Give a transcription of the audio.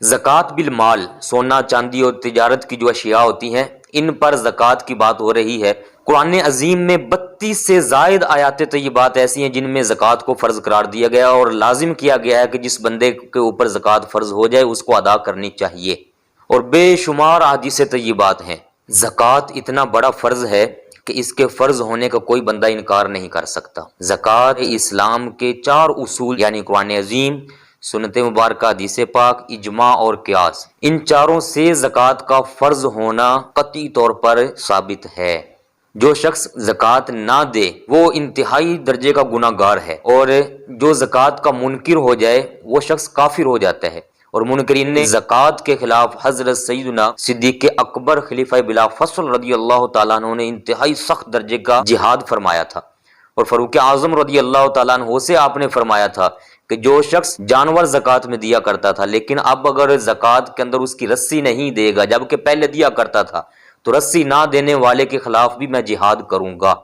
زکوٰۃ بالمال، سونا چاندی اور تجارت کی جو اشیاء ہوتی ہیں ان پر زکوٰۃ کی بات ہو رہی ہے۔ قرآن عظیم میں 32 سے زائد آیات طیبات ایسی ہیں جن میں زکوٰۃ کو فرض قرار دیا گیا اور لازم کیا گیا ہے کہ جس بندے کے اوپر زکوٰۃ فرض ہو جائے اس کو ادا کرنی چاہیے، اور بے شمار احادیث طیبات ہیں۔ زکوٰۃ اتنا بڑا فرض ہے کہ اس کے فرض ہونے کا کوئی بندہ انکار نہیں کر سکتا۔ زکوٰۃ اسلام کے 4 اصول یعنی قرآن عظیم، سنت مبارکہ، حدیث پاک، اجماع اور قیاس، ان چاروں سے زکوٰۃ کا فرض ہونا قطعی طور پر ثابت ہے۔ جو شخص زکوٰۃ نہ دے وہ انتہائی درجے کا گناہ گار ہے، اور جو زکوٰۃ کا منکر ہو جائے وہ شخص کافر ہو جاتا ہے۔ اور منکرین نے زکوٰۃ کے خلاف حضرت سیدنا صدیق اکبر خلیفہ بلا فصل رضی اللہ تعالیٰ عنہ نے انتہائی سخت درجے کا جہاد فرمایا تھا، اور فاروق اعظم رضی اللہ تعالیٰ عنہ سے آپ نے فرمایا تھا کہ جو شخص جانور زکوٰۃ میں دیا کرتا تھا لیکن اب اگر زکوٰۃ کے اندر اس کی رسی نہیں دے گا جبکہ پہلے دیا کرتا تھا، تو رسی نہ دینے والے کے خلاف بھی میں جہاد کروں گا۔